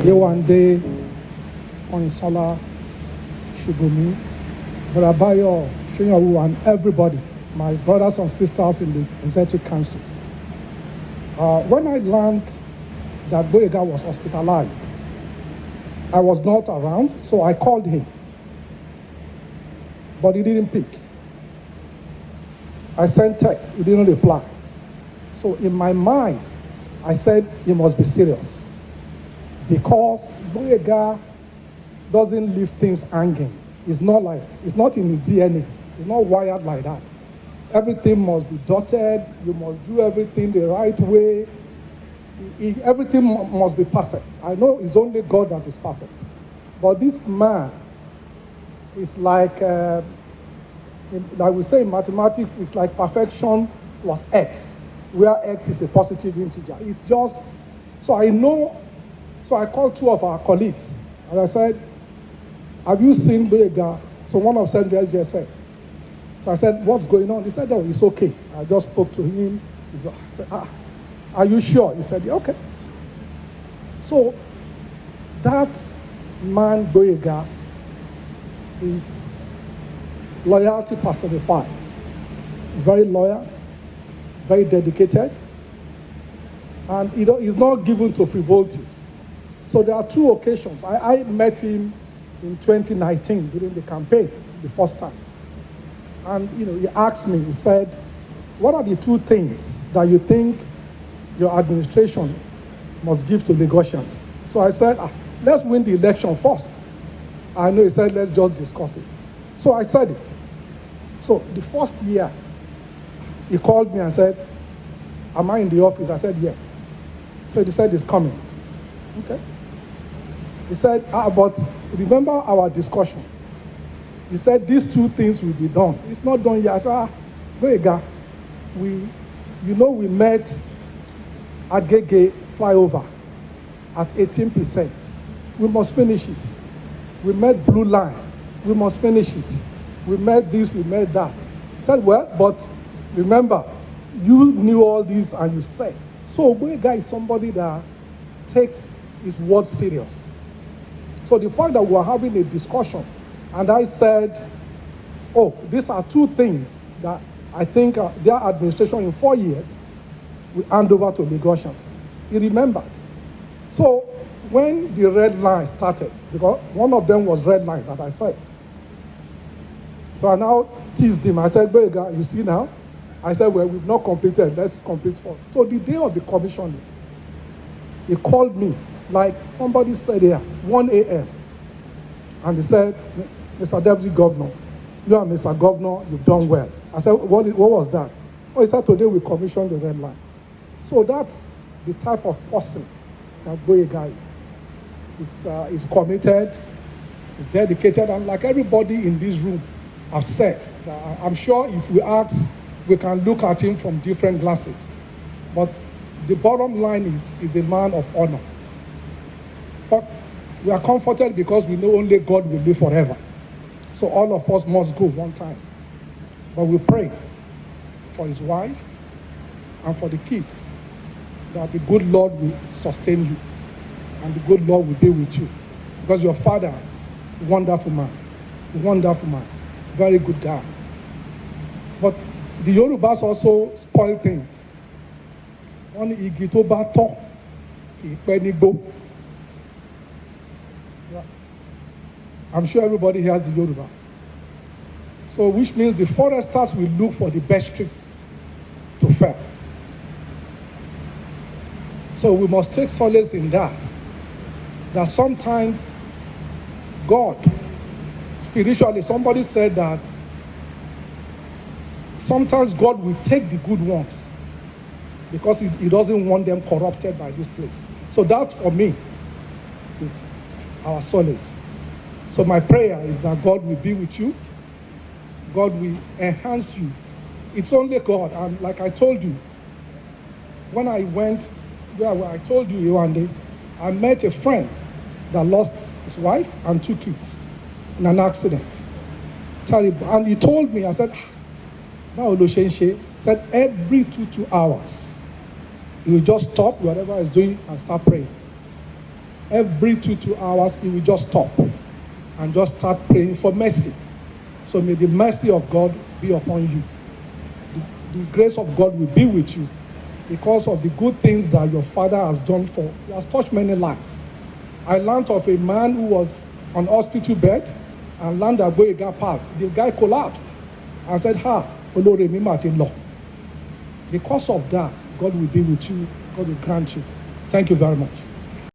Yewande, Onisola, Shugumi, Barabayo, Shinyawu, and everybody, my brothers and sisters in the Executive Council. When I learned that Boyega was hospitalized, I was not around, so I called him, but he didn't pick. I sent text, he didn't reply. So in my mind, I said he must be serious, because Boyega doesn't leave things hanging. It's not in his DNA. It's not wired like that. Everything must be dotted. You must do everything the right way. Everything must be perfect. I know it's only God that is perfect. But this man is like we say in mathematics, it's like perfection plus X, where X is a positive integer. It's just, so I called two of our colleagues, and I said, have you seen Boyega? So one of them just said. So I said, what's going on? He said, oh, it's okay. I just spoke to him. I said, are you sure? He said, yeah, okay. So that man, Boyega, is loyalty personified. Very loyal, very dedicated, and he's not given to frivolities. So there are two occasions. I met him in 2019 during the campaign, the first time. And he asked me, he said, what are the two things that you think your administration must give to Lagosians? So I said, let's win the election first. I know he said, let's just discuss it. So I said it. So the first year, he called me and said, am I in the office? I said, yes. So he said, he's coming. Okay. He said, but remember our discussion. He said, these two things will be done. It's not done yet. I said, Boyega, we met at Gege flyover at 18%. We must finish it. We met Blue Line. We must finish it. We met this, we met that. He said, well, but remember, you knew all this and you said. So Boyega is somebody that takes his word serious. So the fact that we are having a discussion, and I said, oh, these are two things that I think their administration in 4 years will hand over to Lagosians. He remembered. So when the red line started, because one of them was red line that I said. So I now teased him. I said, Boyega, you see now? I said, well, we've not completed. Let's complete first. So the day of the commissioning, he called me, like somebody said here, 1 a.m. And he said, Mr. Deputy Governor, you and Mr. Governor, you've done well. I said, what was that? Oh, he said, today we commissioned the red line. So that's the type of person that Boyega is. He's committed, he's dedicated, and like everybody in this room have said, I'm sure if we ask, we can look at him from different glasses. But the bottom line is a man of honor. But we are comforted because we know only God will live forever. So all of us must go one time. But we pray for his wife and for the kids, that the good Lord will sustain you and the good Lord will be with you. Because your father, wonderful man, very good guy. But the Yorubas also spoil things. One igi tó bá tọ́ kì í pẹ́ nígbó. I'm sure everybody hears the Yoruba. So which means the foresters will look for the best trees to fell. So we must take solace in that sometimes God, spiritually, somebody said that sometimes God will take the good ones because he doesn't want them corrupted by this place. So that for me is our solace. So my prayer is that God will be with you. God will enhance you. It's only God. And like I told you, when I went where I told you one day, I met a friend that lost his wife and 2 kids in an accident. Terrible. And he told me, I said, he said every 2 hours, he will just stop whatever he's doing and start praying. every 2 hours, he will just stop and just start praying for mercy. So may the mercy of God be upon you. The grace of God will be with you because of the good things that your father has done for. He has touched many lives. I learned of a man who was on hospital bed and learned that boy got passed. The guy collapsed and said, Olore mi ma ti lọ. Because of that, God will be with you. God will grant you. Thank you very much.